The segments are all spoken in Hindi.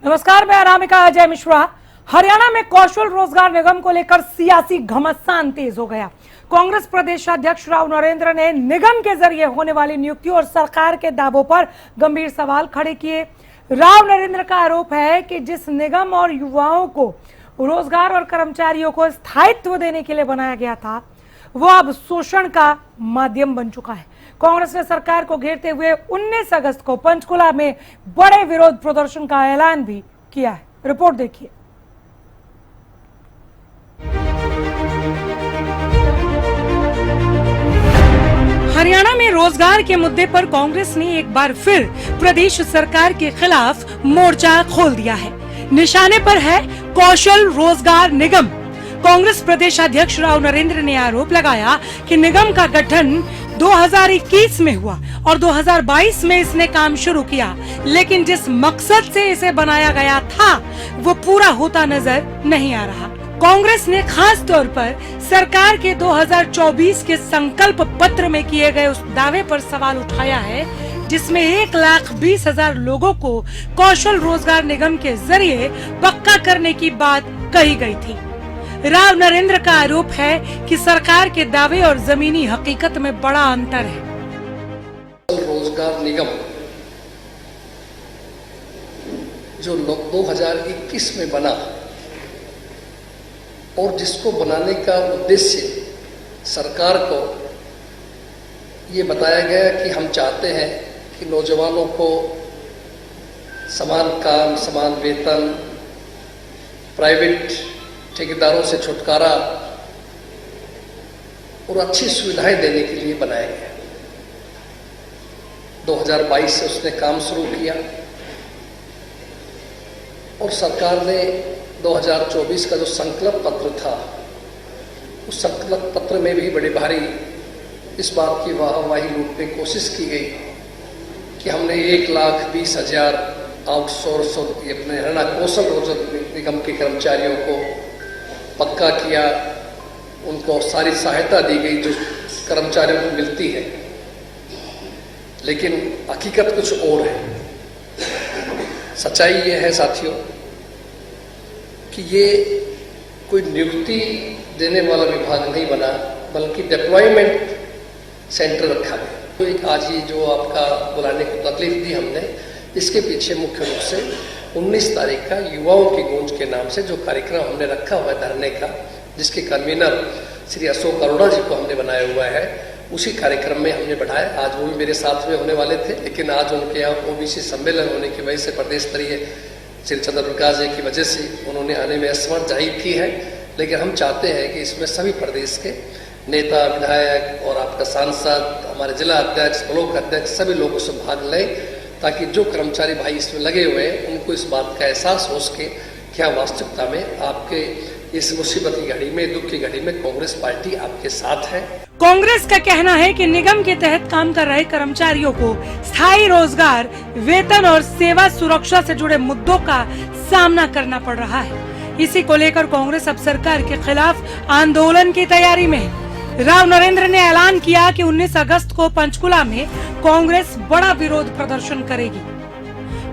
नमस्कार, मैं अनामिका अजय मिश्रा। हरियाणा में कौशल रोजगार निगम को लेकर सियासी घमासान तेज हो गया। कांग्रेस प्रदेशाध्यक्ष राव नरेंद्र ने निगम के जरिए होने वाली नियुक्तियों और सरकार के दावों पर गंभीर सवाल खड़े किए। राव नरेंद्र का आरोप है कि जिस निगम और युवाओं को रोजगार और कर्मचारियों को स्थायित्व देने के लिए बनाया गया था, वो अब शोषण का माध्यम बन चुका है। कांग्रेस ने सरकार को घेरते हुए 19 अगस्त को पंचकुला में बड़े विरोध प्रदर्शन का ऐलान भी किया है। रिपोर्ट देखिए। हरियाणा में रोजगार के मुद्दे पर कांग्रेस ने एक बार फिर प्रदेश सरकार के खिलाफ मोर्चा खोल दिया है। निशाने पर है कौशल रोजगार निगम। कांग्रेस प्रदेशाध्यक्ष राव नरेंद्र ने आरोप लगाया कि निगम का गठन 2021 में हुआ और 2022 में इसने काम शुरू किया, लेकिन जिस मकसद से इसे बनाया गया था वो पूरा होता नजर नहीं आ रहा। कांग्रेस ने खास तौर पर सरकार के 2024 के संकल्प पत्र में किए गए उस दावे पर सवाल उठाया है जिसमें 1,20,000 लोगों को कौशल रोजगार निगम के जरिए पक्का करने की बात कही गई थी। राव नरेंद्र का आरोप है कि सरकार के दावे और जमीनी हकीकत में बड़ा अंतर है। रोजगार निगम जो 2021 में बना और जिसको बनाने का उद्देश्य सरकार को ये बताया गया कि हम चाहते हैं कि नौजवानों को समान काम, समान वेतन, प्राइवेट ठेकेदारों से छुटकारा और अच्छी सुविधाएं देने के लिए बनाया गया। 2022 से उसने काम शुरू किया और सरकार ने 2024 का जो संकल्प पत्र था, उस संकल्प पत्र में भी बड़े भारी इस बात की वाहवाही लूटने की कोशिश की गई कि हमने 1,20,000 आउटसोर्स और अपने हरियाणा कौशल रोजगार निगम के कर्मचारियों को पक्का किया, उनको सारी सहायता दी गई जो कर्मचारियों को मिलती है, लेकिन हकीकत कुछ और है। सच्चाई ये है साथियों कि ये कोई नियुक्ति देने वाला विभाग नहीं बना, बल्कि डिप्लॉयमेंट सेंटर रखा गया। तो एक आज ये जो आपका बुलाने को तकलीफ दी हमने, इसके पीछे मुख्य रूप से 19 तारीख का युवाओं की गूंज के नाम से जो कार्यक्रम हमने रखा हुआ है धरने का, जिसके कन्वीनर श्री अशोक अरोड़ा जी को हमने बनाया हुआ है, उसी कार्यक्रम में हमने बढ़ाया। आज वो भी मेरे साथ में होने वाले थे, लेकिन आज उनके यहाँ ओबीसी सम्मेलन होने की वजह से प्रदेश स्तरीय श्री चंद्र प्रकाश जी की वजह से उन्होंने आने में असमर्थ जाहिर की है। लेकिन हम चाहते हैं कि इसमें सभी प्रदेश के नेता, विधायक और आपका सांसद, हमारे जिला अध्यक्ष, ब्लॉक अध्यक्ष, सभी लोग उसमें भाग लें, ताकि जो कर्मचारी भाई इसमें लगे हुए हैं उनको इस बात का एहसास हो सके क्या वास्तविकता में आपके इस मुसीबत की घड़ी में, दुख की घड़ी में कांग्रेस पार्टी आपके साथ है। कांग्रेस का कहना है कि निगम के तहत काम कर रहे कर्मचारियों को स्थायी रोजगार, वेतन और सेवा सुरक्षा से जुड़े मुद्दों का सामना करना पड़ रहा है। इसी को लेकर कांग्रेस अब सरकार के खिलाफ आंदोलन की तैयारी में है। राव नरेंद्र ने ऐलान किया कि 19 अगस्त को पंचकुला में कांग्रेस बड़ा विरोध प्रदर्शन करेगी।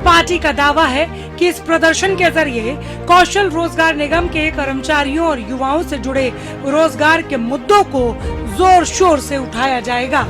पार्टी का दावा है कि इस प्रदर्शन के जरिए कौशल रोजगार निगम के कर्मचारियों और युवाओं से जुड़े रोजगार के मुद्दों को जोर शोर से उठाया जाएगा।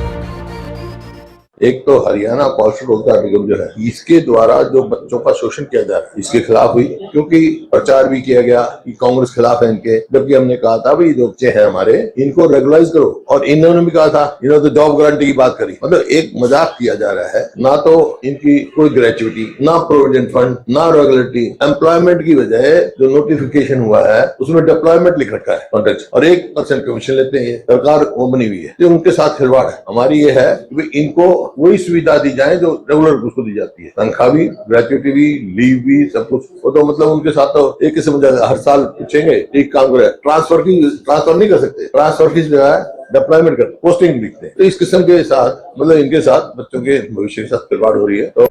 एक तो हरियाणा कौशल रोजगार निगम जो है, इसके द्वारा जो बच्चों का शोषण किया जा रहा है, इसके खिलाफ हुई, क्योंकि प्रचार भी किया गया कि कांग्रेस खिलाफ है इनके, जबकि हमने कहा था भाई जो बच्चे हैं हमारे, इनको रेगुलराइज करो। और इन्होंने भी कहा था, इन्होंने तो जॉब गारंटी की बात करी। मतलब एक मजाक किया जा रहा है, ना तो इनकी कोई ग्रेचुइटी, ना प्रोविडेंट फंड, ना रेगुलरिटी। एम्प्लॉयमेंट की बजाय जो नोटिफिकेशन हुआ है उसमें डिप्लॉयमेंट लिख रखा है कॉन्ट्रैक्ट, और 1% कमीशन लेते हैं। सरकार वो बनी हुई है, उनके साथ खिलवाड़ है। हमारी ये है कि इनको वही सुविधा दी जाए जो रेगुलर उसको दी जाती है, तनख्वाह भी, ग्रेचुइटी भी, लीव भी, सब कुछ। वो तो मतलब उनके साथ तो एक किस्म हर साल पूछेंगे एक काम करे, ट्रांसफर नहीं कर सकते, ट्रांसफर की जगह डिप्लॉयमेंट करते, पोस्टिंग लिखते हैं। तो इस किस्म के साथ मतलब इनके साथ बच्चों के भविष्य के साथ खिलवाड़ हो रही है। तो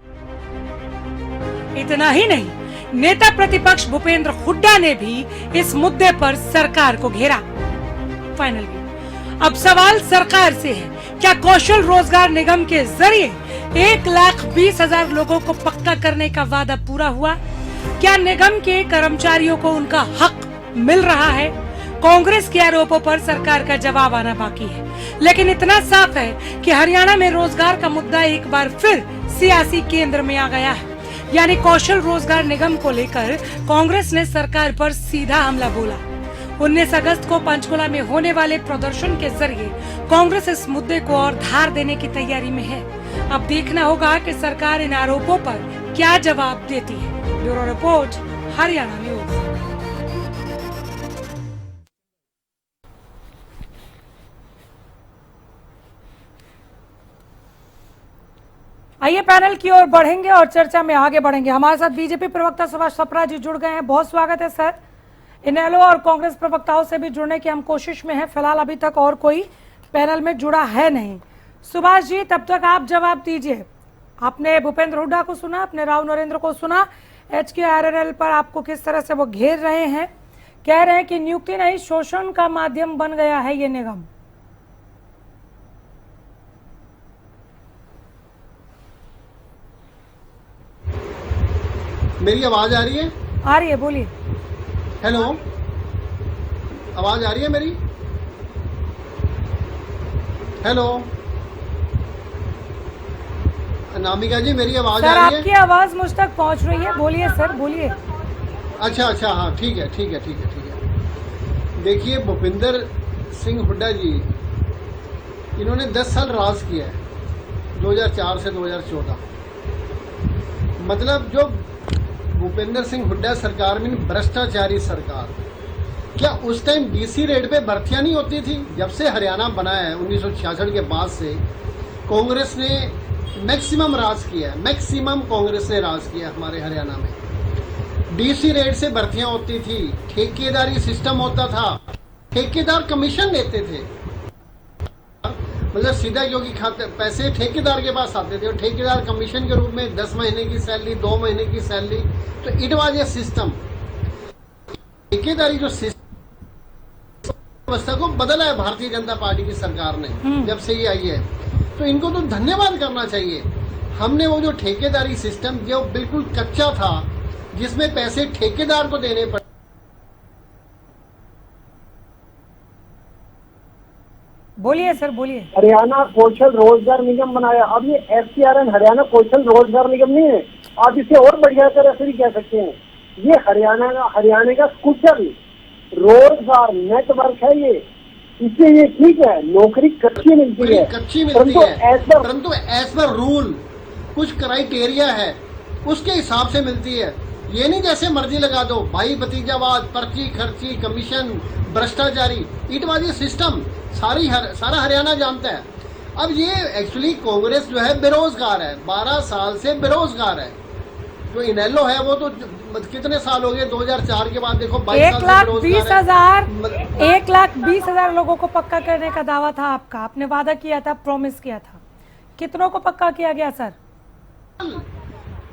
इतना ही नहीं, नेता प्रतिपक्ष भूपेंद्र हुड्डा ने भी इस मुद्दे पर सरकार को घेरा। फाइनली अब सवाल सरकार से है, क्या कौशल रोजगार निगम के जरिए 1,20,000 लोगों को पक्का करने का वादा पूरा हुआ? क्या निगम के कर्मचारियों को उनका हक मिल रहा है? कांग्रेस के आरोपों पर सरकार का जवाब आना बाकी है, लेकिन इतना साफ है कि हरियाणा में रोजगार का मुद्दा एक बार फिर सियासी केंद्र में आ गया है। यानी कौशल रोजगार निगम को लेकर कांग्रेस ने सरकार पर सीधा हमला बोला। 19 अगस्त को पंचकुला में होने वाले प्रदर्शन के जरिए कांग्रेस इस मुद्दे को और धार देने की तैयारी में है। अब देखना होगा कि सरकार इन आरोपों पर क्या जवाब देती है। Bureau report, Haryana news. आइए पैनल की ओर बढ़ेंगे और चर्चा में आगे बढ़ेंगे। हमारे साथ बीजेपी प्रवक्ता सुभाष सप्रा जी जुड़ गए हैं। बहुत स्वागत है सर। इनेलो और कांग्रेस प्रवक्ताओं से भी जुड़ने की हम कोशिश में हैं। फिलहाल अभी तक और कोई पैनल में जुड़ा है नहीं। सुभाष जी, तब तक आप जवाब दीजिए। आपने भूपेंद्र हुड्डा को सुना, आपने राव नरेंद्र को सुना, HKRNL पर आपको किस तरह से वो घेर रहे हैं, कह रहे हैं कि नियुक्ति नहीं शोषण का माध्यम बन गया है ये निगम। मेरी आवाज आ रही है? आ रही है, बोलिए। हेलो, आवाज आ रही है मेरी? हेलो अनामिका जी, मेरी आवाज आ रही है? आपकी आवाज मुझ तक पहुंच रही है, बोलिए सर, बोलिए। अच्छा, हाँ, ठीक है। देखिए, भूपेंद्र सिंह हुड्डा जी, इन्होंने 10 साल राज किया है, 2004 से 2014। मतलब जो भूपेंद्र सिंह हुड्डा सरकार में भ्रष्टाचारी सरकार, क्या उस टाइम डीसी रेट पे भर्तियां नहीं होती थी? जब से हरियाणा बना है 1966 के बाद से कांग्रेस ने मैक्सिमम राज किया है, मैक्सिमम कांग्रेस ने राज किया हमारे हरियाणा में। डीसी रेट से भर्तियां होती थी, ठेकेदारी सिस्टम होता था, ठेकेदार कमीशन लेते थे, मतलब सीधा क्योंकि खाते पैसे ठेकेदार के पास आते थे और ठेकेदार कमीशन के रूप में 10 महीने की सैलरी, 2 महीने की सैलरी। तो इट वाज ए सिस्टम। ठेकेदारी जो व्यवस्था को बदला है भारतीय जनता पार्टी की सरकार ने जब से ये आई है, तो इनको तो धन्यवाद करना चाहिए। हमने वो जो ठेकेदारी सिस्टम जो बिल्कुल कच्चा था, जिसमें पैसे ठेकेदार को देने पड़े। बोलिए सर, बोलिए। हरियाणा कौशल रोजगार निगम बनाया। अब ये HKRN हरियाणा कौशल रोजगार निगम नहीं है, आप इसे और बढ़िया तरह से भी कह सकते हैं। ये हरियाणा का कुशल रोजगार नेटवर्क है ये। इससे ये ठीक है, नौकरी कच्ची मिलती है, परंतु एज पर रूल कुछ क्राइटेरिया है, उसके हिसाब से मिलती है। ये नहीं जैसे मर्जी लगा दो, भाई भतीजावाद, पर्ची खर्ची, कमीशन, भ्रष्टाचारी। इट वाज ए सिस्टम, सारा हरियाणा जानता है। अब ये एक्चुअली कांग्रेस जो है बेरोजगार है, 12 साल से बेरोजगार है। जो इनेलो है वो तो कितने साल हो गए, 2004 के बाद देखो 22 साल से बेरोजगार है। 1,20,000 लोगों को पक्का करने का दावा था आपका, आपने वादा किया था, प्रॉमिस किया था। कितनों को पक्का किया गया सर?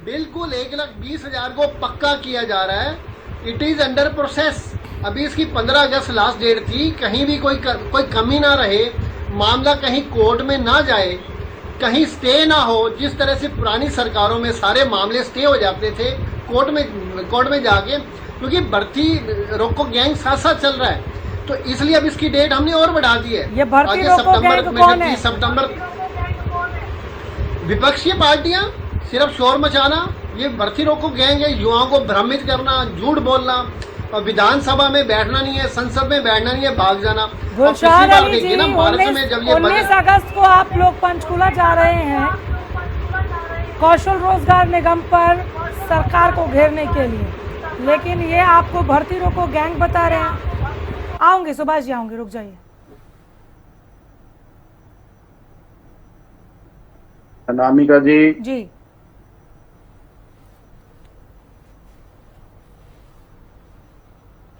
बिल्कुल 1,20,000 को पक्का किया जा रहा है। It is under process. अभी इसकी 15 अगस्त लास्ट डेट थी। कहीं भी कोई कमी ना रहे, मामला कहीं कोर्ट में ना जाए, कहीं स्टे ना हो। जिस तरह से पुरानी सरकारों में सारे मामले स्टे हो जाते थे कोर्ट में जाके, क्योंकि भर्ती रोको गैंग साथ साथ चल रहा है, तो इसलिए अब इसकी डेट हमने और बढ़ा दी है। ये भर्ती रोको गैंग कौन है? सितंबर। विपक्षी पार्टियां सिर्फ शोर मचाना, ये भर्ती रोको गैंग है। युवाओं को भ्रमित करना, झूठ बोलना, और विधानसभा में बैठना नहीं है, संसद में बैठना नहीं है, भाग जाना। गुलशान अली जी, 19 अगस्त को आप लोग पंचकुला जा रहे हैं कौशल रोजगार निगम पर सरकार को घेरने के लिए, लेकिन ये आपको भर्ती रोको गैंग बता रहे हैं। आऊंगे सुभाष जी, आऊंगे, रुक जाइए। अनामिका जी,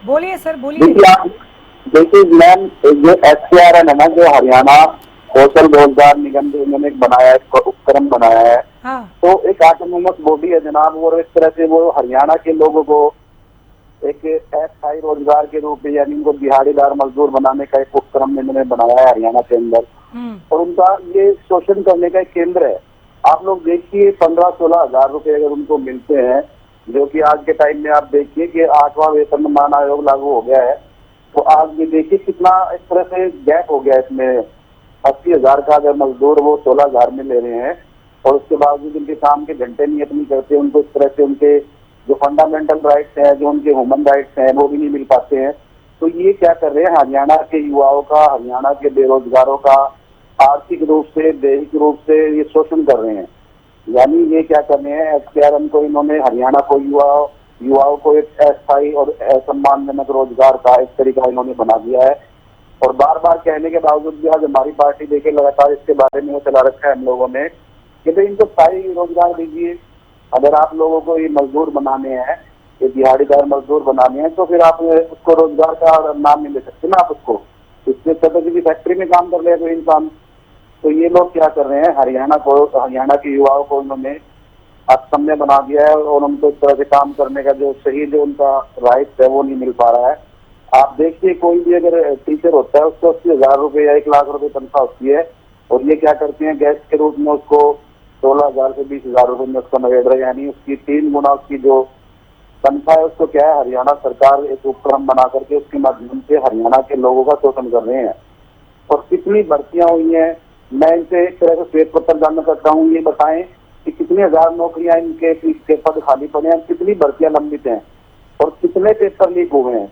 बोलिए सर, बोलिए। देखिए मैम, जो HKRN है ना, जो हरियाणा कौशल रोजगार निगम जो उन्होंने बनाया है, उपक्रम बनाया है, हाँ। तो एक ऑटोनोमस बॉडी है जनाब, और इस तरह से वो हरियाणा के लोगों को एक अस्थायी रोजगार के रूप में, यानी उनको दिहाड़ीदार मजदूर बनाने का एक उपक्रम इन्होंने बनाया है हरियाणा के अंदर, और उनका ये शोषण करने का एक केंद्र है। आप लोग देखिए, 15-16 हजार रुपए अगर उनको मिलते हैं जो कि आज के टाइम में आप देखिए कि 8वां वेतनमान आयोग लागू हो गया है, तो आज भी देखिए कितना इस तरह से गैप हो गया इसमें। 80,000 का अगर मजदूर वो 16,000 में ले रहे हैं और उसके बावजूद उनके काम के घंटे नियत नहीं करते, उनको इस तरह से उनके जो फंडामेंटल राइट्स हैं, जो उनके ह्यूमन राइट्स हैं, वो भी नहीं मिल पाते हैं। तो ये क्या कर रहे हैं, हरियाणा के युवाओं का, हरियाणा के बेरोजगारों का आर्थिक रूप से, दैहिक रूप से ये शोषण कर रहे हैं। यानी ये क्या कर रहे हैं, एसकेआरएम को इन्होंने हरियाणा को युवाओं को एक अस्थायी और असम्मानजनक रोजगार का इस तरीका इन्होंने बना दिया है। और बार बार कहने के बावजूद भी आज हमारी पार्टी देखे लगातार इसके बारे में वो चला रखा है हम लोगों ने कि भाई इनको स्थायी रोजगार दीजिए। अगर आप लोगों को ये मजदूर बनाने हैं, ये दिहाड़ीदार मजदूर बनाने हैं, तो फिर आप उसको रोजगार का नाम नहीं ले सकते ना आप उसको। इससे छोटे किसी फैक्ट्री में काम कर रहे हैं कोई इंसान। तो ये लोग क्या कर रहे हैं, हरियाणा के युवाओं को उन्होंने असम्य बना दिया है और उनको इस तरह से काम करने का जो सही जो उनका राइट है वो नहीं मिल पा रहा है। आप देखिए कोई भी अगर टीचर होता है उसको 80,000 रुपये या 1 लाख रुपए तनख्वाह होती है, और ये क्या करते हैं, गैस के रूप में उसको 16,000 से 20,000 रुपए में उसका नवेड़ रहे, यानी उसकी 3 गुना उसकी जो तनख्वाह है उसको क्या है, हरियाणा सरकार एक उपक्रम बना करके उसके माध्यम से हरियाणा के लोगों का शोषण कर रहे हैं। और कितनी भर्तियां हुई हैं, मैं इनसे एक तरह से श्वेत पत्र जानना चाहता हूँ, ये बताएं कि कितनी हजार नौकरियां इनके पद खाली पड़े हैं, कितनी भर्तियां लंबित हैं और कितने पेपर लीक हुए हैं।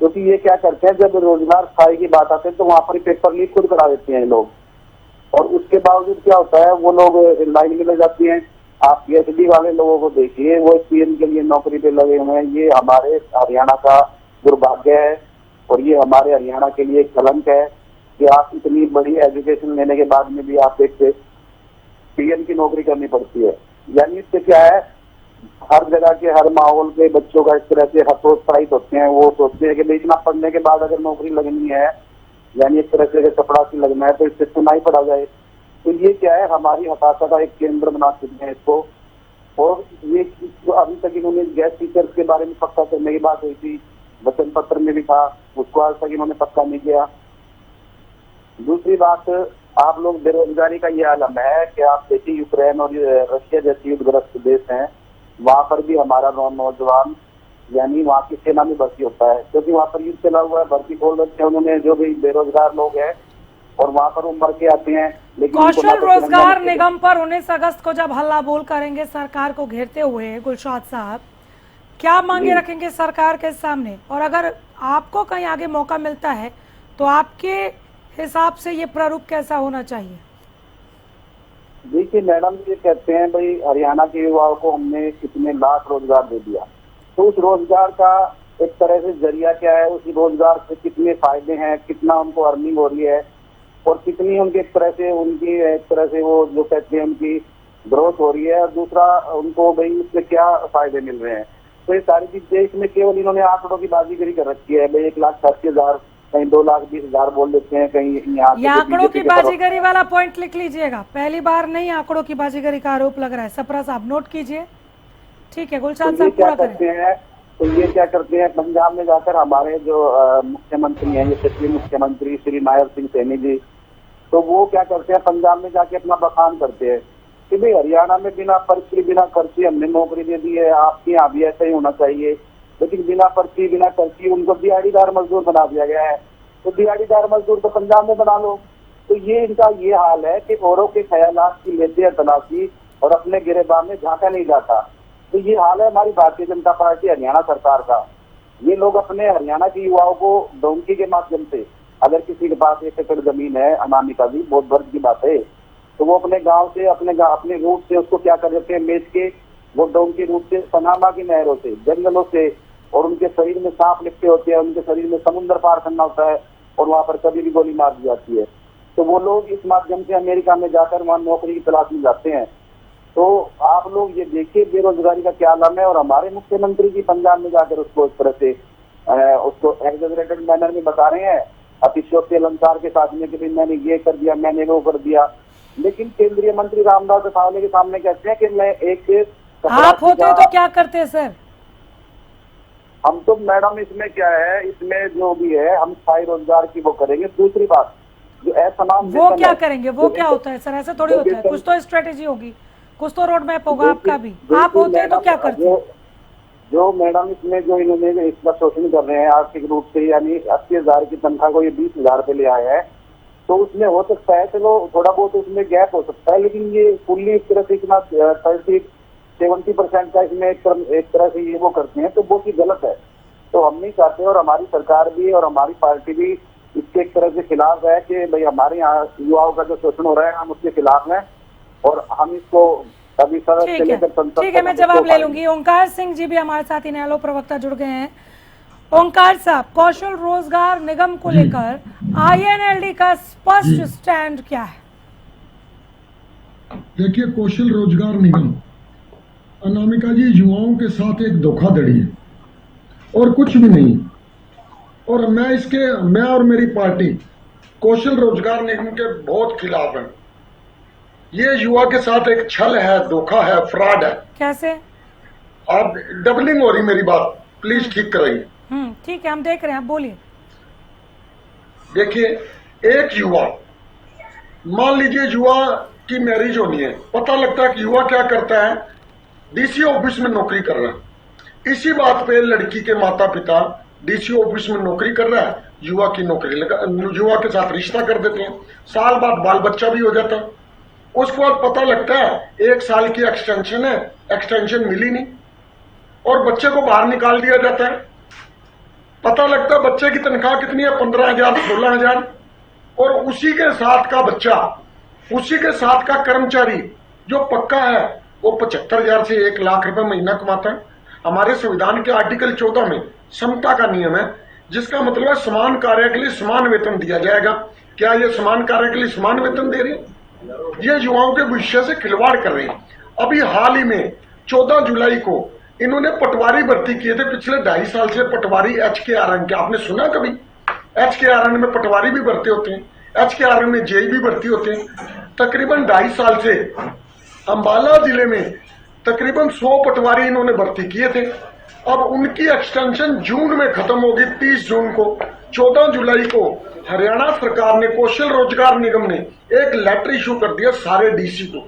क्योंकि ये क्या करते हैं, जब रोजगार स्थायी की बात आती है तो वहां पर पेपर लीक खुद करा देते हैं लोग, और उसके बावजूद क्या होता है, वो लोग लाइन में लग जाती हैं। आप पीएचडी वाले लोगों को देखिए, वो पीएम के लिए नौकरी पे लगे हुए हैं। ये हमारे हरियाणा का दुर्भाग्य है और ये हमारे हरियाणा के लिए एक कलंक है कि आप इतनी बड़ी एजुकेशन लेने के बाद में भी आप एक पीएम की नौकरी करनी पड़ती है। यानी इससे क्या है, हर जगह के हर माहौल के बच्चों का इस तरह से हतोत्साहित होते हैं। वो सोचते हैं कि भाई इतना पढ़ने के बाद अगर नौकरी लगनी है, यानी एक तरह से चपरासी लगना है, तो इससे तो नहीं पढ़ा जाए। तो ये क्या है, हमारी हताशा का एक केंद्र बना चुके हैं इसको। और ये अभी तक इन्होंने गैस टीचर्स के बारे में पक्का करने की बात हुई थी, वचन पत्र में भी था, उसको आज तक इन्होंने पक्का नहीं किया। दूसरी बात, आप लोग बेरोजगारी का ये आलम है कि आप देखिए यूक्रेन और रशिया जैसे युद्धग्रस्त देश हैं, वहां पर भी हमारा नौजवान यानी वहाँ की सेना में भर्ती होता है, क्योंकि वहाँ पर युद्ध चला हुआ है, भर्ती खोल रखे हैं उन्होंने, जो भी बेरोजगार लोग हैं, और वहाँ पर वो मर के आते हैं। लेकिन कौशल रोजगार निगम पर 19 अगस्त को जब हल्ला बोल करेंगे सरकार को घेरते हुए गुलशाद साहब, क्या मांगे रखेंगे सरकार के सामने? और अगर आपको कहीं आगे मौका मिलता है तो आपके हिसाब से ये प्रारूप कैसा होना चाहिए? देखिए मैडम, ये कहते हैं भाई हरियाणा के युवाओं को हमने कितने लाख रोजगार दे दिया, तो उस रोजगार का एक तरह से जरिया क्या है, उस रोजगार से कितने फायदे हैं, कितना उनको अर्निंग हो रही है और कितनी उनकी एक तरह से वो जो कहते हैं उनकी ग्रोथ हो रही है, और दूसरा उनको भाई उससे क्या फायदे मिल रहे हैं। तो ये सारी चीजें इसमें केवल इन्होंने आंकड़ों की बाजीगरी कर रखी है। भाई 1,80,000, कहीं 2,20,000 बोल देते हैं, कहीं ये आंकड़ों की बाजीगरी वाला पॉइंट लिख लीजिएगा, पहली बार नहीं आंकड़ों की बाजीगरी का आरोप लग रहा है। सप्रा साहब नोट कीजिए, ठीक है। गुलशाद साहब पूरा करें। तो ये क्या करते हैं, पंजाब में जाकर हमारे जो मुख्यमंत्री हैं, यशस्वी मुख्यमंत्री श्री नायर सिंह सैनी जी, तो वो क्या करते हैं, पंजाब में जाके अपना बखान करते हैं कि भाई हरियाणा में बिना पर्ची बिना खर्ची हमने नौकरी दे दी है, आपके यहाँ भी ऐसा ही होना चाहिए। लेकिन बिना पर्ची बिना खर्ची उनको दिहाड़ीदार मजदूर बना दिया गया है। तो दिहाड़ीदार मजदूर तो पंजाब में बना लो। तो ये इनका ये हाल है कि औरों के ख्यालात की लेते हैं तलाशी और अपने गिरेबान में झांका नहीं जाता। तो ये हाल है हमारी भारतीय जनता पार्टी हरियाणा सरकार का। ये लोग अपने हरियाणा के युवाओं को डोंकी के माध्यम से, अगर किसी के पास 1 एकड़ जमीन है, अनामी का भी बहुत वर्ग की बात है, तो वो अपने गांव से अपने रूट से उसको क्या कर देते हैं, बेच के वो डोंकी रूट से पनामा की नहरों से, जंगलों से, और उनके शरीर में सांप लिपटे होते हैं, उनके शरीर में समुद्र पार करना होता है और वहां पर कभी भी गोली मार दी जाती है। तो वो लोग इस माध्यम से अमेरिका में जाकर वहां नौकरी की तलाश में जाते हैं। तो आप लोग ये देखिए बेरोजगारी का क्या आलम है। और हमारे मुख्यमंत्री जी पंजाब में जाकर उसको इस तरह से उसको एग्जैजरेटेड मैनर में बता रहे हैं, अतिशयोक्ति अलंकार के साथ में कि मैंने ये कर दिया, मैंने वो कर दिया। लेकिन केंद्रीय मंत्री रामदास अठावले के सामने कहते हैं कि मैं एक आप होते तो क्या करते सर? हम तो मैडम इसमें क्या है, इसमें जो भी है हम स्थायी रोजगार की वो करेंगे। दूसरी बात जो असमान वो क्या करेंगे, वो क्या होता है सर? ऐसा थोड़ी होता है, कुछ तो स्ट्रेटेजी होगी, कुछ तो रोड मैप होगा आपका भी। आप होते तो क्या करते? जो मैडम इसमें जो इन्होंने इसका शोषण कर रहे हैं आर्थिक रूप से, यानी 80,000 की तनख्वाह को ये 20,000 पे ले आए हैं, तो उसमें हो सकता है चलो थोड़ा बहुत उसमें गैप हो सकता है, लेकिन ये फुल्ली एक तरह से इतना 70% का इसमें एक तरह से ये वो करते हैं, तो वो चीज गलत है। तो हम नहीं चाहते, और हमारी सरकार भी और हमारी पार्टी भी इसके एक तरह से खिलाफ है कि भाई हमारे यहाँ युवाओं का जो शोषण हो रहा है हम उसके खिलाफ हैं, और हम इसको अभी सड़क से लेकर संसद ठीक है, मैं जवाब ले लूंगी। ओंकार सिंह जी भी हमारे साथ इनेलो प्रवक्ता जुड़ गए हैं। ओंकार साहब, कौशल रोजगार निगम को लेकर INLD का स्पष्ट स्टैंड क्या है? देखिए, कौशल रोजगार निगम अनामिका जी युवाओं के साथ एक धोखाधड़ी है और कुछ भी नहीं। और मैं और मेरी पार्टी कौशल रोजगार निगम के बहुत खिलाफ है। ये युवा के साथ एक छल है, धोखा है, फ्रॉड है। कैसे? आप डबलिंग हो रही मेरी बात, प्लीज ठीक कराइए। ठीक है, हम देख रहे हैं, आप बोलिए। देखिए, एक युवा, मान लीजिए युवा की मैरिज होनी है, पता लगता है कि युवा क्या करता है, डीसी ऑफिस में नौकरी कर रहा है। इसी बात पे लड़की के माता पिता डीसी ऑफिस में नौकरी कर रहा है, युवा की नौकरी लगा, युवा के साथ रिश्ता कर देते हैं। साल बाद बाल बच्चा भी हो जाता है। उसके बाद पता लगता है 1 साल की एक्सटेंशन है, एक्सटेंशन मिली नहीं और बच्चे को बाहर निकाल दिया जाता है। पता लगता है बच्चे की तनख्वाह कितनी है, 15,000 16,000, और उसी के साथ का बच्चा, उसी के साथ का कर्मचारी जो पक्का है वो 75,000 से 1 लाख रुपए महीना कमाता है। हमारे संविधान के आर्टिकल 14 में समता का नियम है, जिसका मतलब है समान कार्य के लिए समान वेतन दिया जाएगा। क्या ये समान कार्य के लिए समान वेतन दे रहे हैं? ये युवाओं के भविष्य से खिलवाड़ कर रहे हैं। अभी हाल ही में 14 जुलाई को इन्होंने पटवारी भर्ती किए थे। पिछले 2.5 साल से पटवारी HKRN के, आपने सुना कभी? HKRN में पटवारी भी भर्ती होते हैं, HKRN में जेई भी भर्ती होते हैं। तकरीबन 2.5 साल से अंबाला जिले में तकरीबन 100 पटवारी इन्होंने भर्ती किए थे। अब उनकी एक्सटेंशन जून में खत्म होगी, 30 जून को। 14 जुलाई को हरियाणा सरकार ने, कौशल रोजगार निगम ने एक लेटर इशू कर दिया सारे डीसी को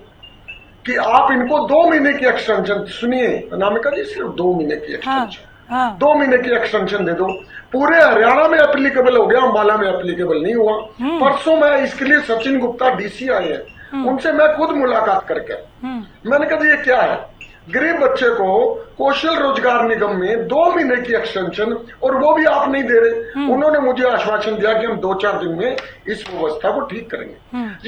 कि आप इनको 2 महीने की एक्सटेंशन, सुनिए अनामिका जी, सिर्फ 2 महीने की एक्सटेंशन, 2 महीने की एक्सटेंशन दे दो। पूरे हरियाणा में एप्लीकेबल हो गया, अंबाला में एप्लीकेबल नहीं हुआ। परसों मैं इसके लिए सचिन गुप्ता डीसी आए हैं, उनसे मैं खुद मुलाकात करके मैंने कहा ये क्या है, गरीब बच्चे को कौशल रोजगार निगम में 2 महीने की एक्सटेंशन, और वो भी आप नहीं दे रहे। उन्होंने मुझे आश्वासन दिया कि हम 2-4 दिन में इस व्यवस्था को ठीक करेंगे।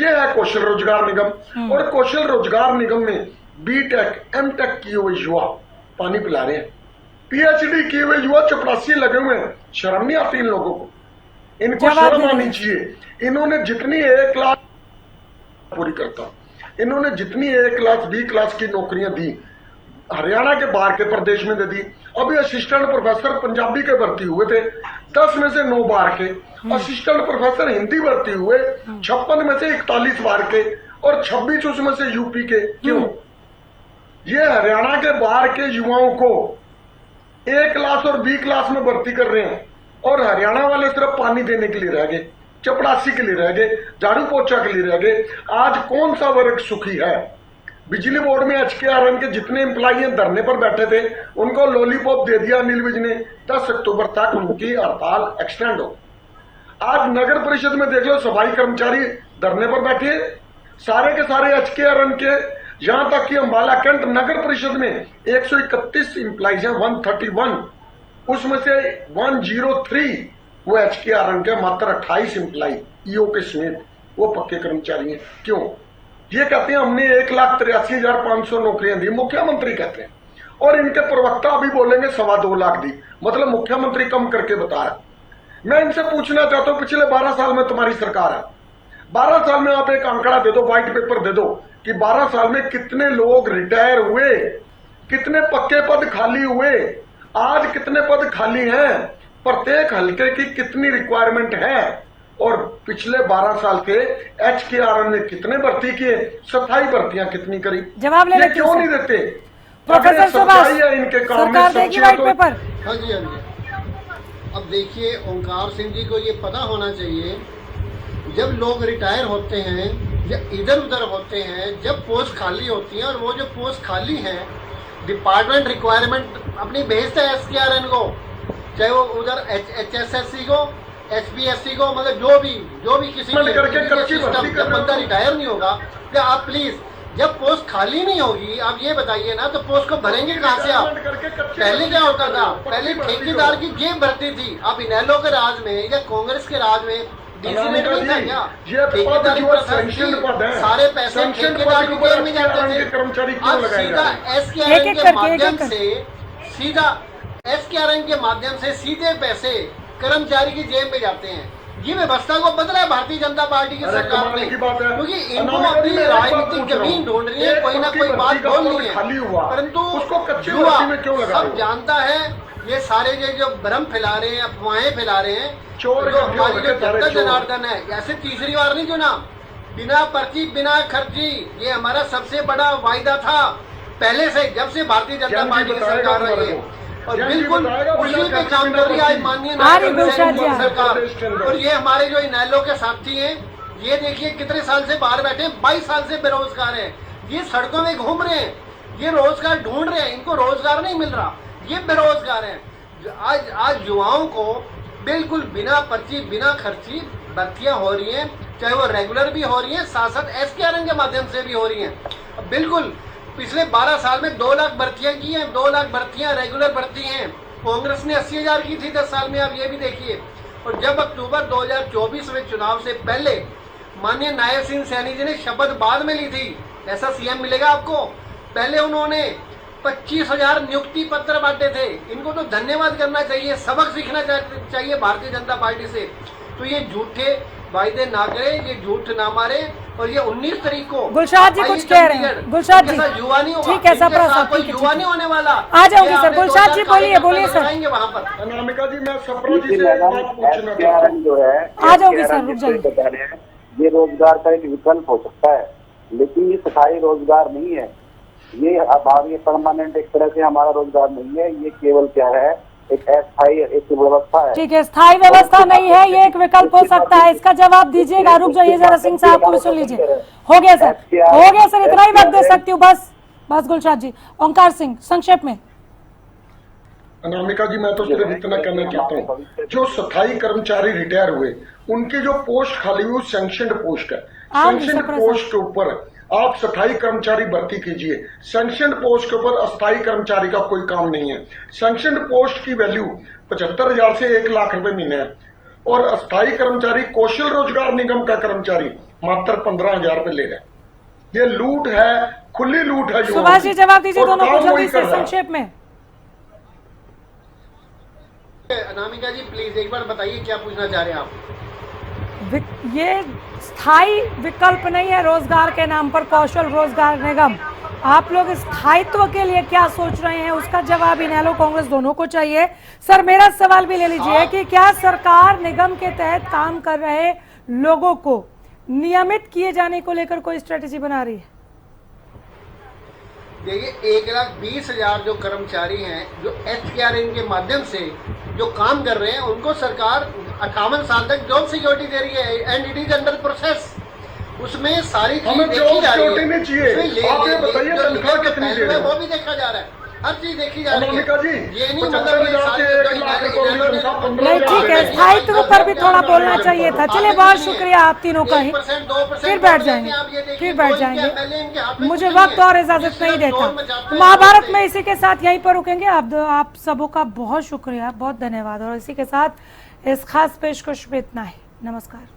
ये है कौशल रोजगार निगम। और कौशल रोजगार निगम में BTech M.Tech किए हुए युवा पानी पिला रहे हैं, PhD किए हुए युवा चपरासी लगे हुए हैं। शर्म नहीं आती इन लोगों को? इनको शर्म आनी चाहिए। इन्होंने जितनी 1 लाख पूरी करता, इन्होंने जितनी 1 लाख 20 लाख की नौकरियां दी हरियाणा के बाहर के प्रदेश में दे दी। अभी असिस्टेंट प्रोफेसर पंजाबी के भर्ती हुए थे, 10 में से 9 बार के। असिस्टेंट प्रोफेसर हिंदी भर्ती हुए 56 में से 41 बार के, और 26 उसमें से यूपी के। क्यों? ये हरियाणा के बाहर के युवाओं को 1 लाख और 20 लाख में भर्ती कर रहे हैं, और हरियाणा वाले सिर्फ पानी देने के लिए रह गए, चपरासी के लिए रह गए, झाड़ू पोछा के लिए रह गए। आज कौन सा वर्ग सुखी है? बिजली बोर्ड में HKRN के जितने एम्प्लॉई धरने पर बैठे थे, उनको लॉलीपॉप दे दिया अनिल विज ने। 10 अक्टूबर तक उनकी हड़ताल एक्सटेंड हो। आज नगर परिषद में देख लो, सफाई कर्मचारी धरने पर बैठे, सारे के सारे HKRN के। यहां तक कि अंबाला कैंट नगर परिषद में 131 एम्प्लॉइज हैं, 131, उसमें से 103 वो HKRN के, मात्र 28 एम्प्लॉय EO के समेत वो पक्के कर्मचारी हैं। क्यों? ये कहते हैं हमने 1,83,500 नौकरियां दी, मुख्यमंत्री कहते हैं, और इनके प्रवक्ता अभी बोलेंगे 2.25 लाख दी। मतलब मुख्यमंत्री कम करके बता रहा। मैं इनसे पूछना चाहता हूं, पिछले 12 साल में तुम्हारी सरकार है, 12 साल में आप एक आंकड़ा दे दो, व्हाइट पेपर दे दो कि 12 साल में कितने लोग रिटायर हुए, कितने पक्के पद खाली हुए, आज कितने पद खाली हैं, प्रत्येक हल्के की कितनी रिक्वायरमेंट है, और पिछले 12 साल के HKRN ने कितने भर्ती किए, 27 भर्तियां कितनी करी। जवाब ले क्यों नहीं देते? प्रोफेसर सुभाष, इनके काम सरकार देगी व्हाइट पेपर। हाँ जी, हाँ जी। अब देखिए, ओंकार सिंह जी को ये पता होना चाहिए, जब लोग रिटायर होते हैं या इधर उधर होते हैं, जब पोस्ट खाली होती है, और वो जो पोस्ट खाली है डिपार्टमेंट रिक्वायरमेंट अपनी भेजते हैं SKRN को, चाहे वो उधर HSSC को, HPSC को, मतलब जो भी किसी जब बंदा रिटायर नहीं होगा, क्या आप प्लीज जब पोस्ट खाली नहीं होगी, आप ये बताइए ना, तो पोस्ट को भरेंगे कहाँ से आप? पहले क्या होता था? पहले ठेकेदार की जेब भरती थी। अब इनेलो के राज में या कांग्रेस के राज में डीसीमेट नहीं था क्या? ठेकेदारी सारे पैसे ठेकेदार की जेब में जाते थे। अब सीधा SKRN के माध्यम से सीधे पैसे कर्मचारी की जेब में जाते हैं। ये व्यवस्था को बदला है भारतीय जनता पार्टी की सरकार ने, क्योंकि इनको अपनी राजनीतिक जमीन ढूंढ रही है, कोई ना कोई बात बोलनी है, परंतु युवा सब जानता है ये सारे जो भ्रम फैला रहे हैं, अफवाहें फैला रहे हैं, जो हमारी जो जनता जनार्दन है, ऐसे तीसरी बार नहीं चुना, बिना पर्ची बिना खर्ची, ये हमारा सबसे बड़ा वायदा था पहले से, जब से भारतीय जनता पार्टी की सरकार रही है, और बिल्कुल उसी पे काम कर रही है आज माननीय सरकार। और ये हमारे जो इनेलो के साथी हैं, ये देखिए कितने साल से बाहर बैठे हैं, 22 साल से बेरोजगार हैं, ये सड़कों में घूम रहे हैं, ये रोजगार ढूंढ रहे हैं, इनको रोजगार नहीं मिल रहा, ये बेरोजगार हैं। आज युवाओं को बिल्कुल बिना पर्ची बिना खर्ची भर्तियां हो रही हैं, चाहे वो रेगुलर भी हो रही हैं, साथ साथ SKRN के माध्यम से भी हो रही हैं। बिल्कुल पिछले 12 साल में 2 लाख भर्तियां की हैं, 2 लाख भर्तियां रेगुलर भर्ती हैं। कांग्रेस ने 80,000 की थी 10 साल में, आप ये भी देखिए। और जब अक्टूबर 2024 में चुनाव से पहले माननीय नायब सिंह सैनी जी ने शपथ बाद में ली थी, ऐसा CM मिलेगा आपको, पहले उन्होंने 25,000 नियुक्ति पत्र बांटे थे। इनको तो धन्यवाद करना चाहिए, सबक सीखना चाहिए भारतीय जनता पार्टी से। तो ये झूठे वायदे ना करे, ये झूठ ना मारे, और ये 19 तारीख को गुलशाद जी कुछ कह रहे हैं। गुलशाद जी युवा नहीं होगा, ठीक है, कोई युवा नहीं होने वाला। आ जाऊंगी सर, गुलशाद जी बोलिए सर। वहाँ पर अनामिका जी, मैं सप्रा जी से बात पूछना चाहता हूँ। जो है आ जाऊंगी सर, रुक जाइए। ये रोजगार का एक विकल्प हो सकता है, लेकिन ये स्थायी रोजगार नहीं है। ये अब ये परमानेंट एक तरह से हमारा रोजगार नहीं है, ये केवल क्या है, एक अस्थायी एक व्यवस्था है। ठीक है, स्थायी व्यवस्था नहीं है, ये एक विकल्प हो सकता है, इसका जवाब दीजिएगा। रुक जाइए जरा, सिंह साहब को भी सुन लीजिए। हो गया सर, इतना ही वक्त दे सकती हूँ, बस गुलशाद जी। ओंकार सिंह संक्षेप में। अनामिका जी, मैं तो सिर्फ इतना कहना चाहता हूँ, जो स्थायी कर्मचारी रिटायर हुए, उनकी जो पोस्ट खाली हुई सैंक्शनड पोस्ट है, सैंक्शनड पोस्ट के ऊपर आप स्थायी कर्मचारी भर्ती कीजिए। सैंक्शनड पोस्ट के ऊपर अस्थायी कर्मचारी का कोई काम नहीं है। सैंक्शनड पोस्ट की वैल्यू 75,000 से 1 लाख रुपए महीने है, और अस्थायी कर्मचारी कौशल रोजगार निगम का कर्मचारी मात्र 15,000 रुपए ले रहे हैं। ये लूट है, खुली लूट है। सुभाष जी जवाब दीजिए दोनों को जल्दी से, संक्षेप में। अनामिका जी प्लीज एक बार बताइए क्या पूछना चाह रहे हैं आप? ये स्थायी विकल्प नहीं है रोजगार के नाम पर कौशल रोजगार निगम। आप लोग स्थायित्व के लिए क्या सोच रहे हैं, उसका जवाब इनेलो कांग्रेस दोनों को चाहिए। सर मेरा सवाल भी ले लीजिए कि क्या सरकार निगम के तहत काम कर रहे लोगों को नियमित किए जाने को लेकर कोई स्ट्रेटेजी बना रही है? देखिए 1,20,000 जो कर्मचारी हैं, जो SKRN के माध्यम से जो काम कर रहे हैं, उनको सरकार 58 साल तक जॉब सिक्योरिटी दे रही है, and it is under process. उसमें सारी चीज देखी जा रही है, वो भी देखा जा रहा है, हर चीज देखी जा रही है। ये नहीं मतलब नहीं, ठीक है, स्थायित्व पर भी थोड़ा बोलना चाहिए था। चलिए बहुत शुक्रिया आप तीनों का ही। फिर बैठ जाएंगे, मुझे वक्त और इजाजत नहीं देता। महाभारत में इसी के साथ यहीं पर रुकेंगे। आप सबों का बहुत शुक्रिया, बहुत धन्यवाद। और इसी के साथ इस खास पेशकश में इतना ही। नमस्कार।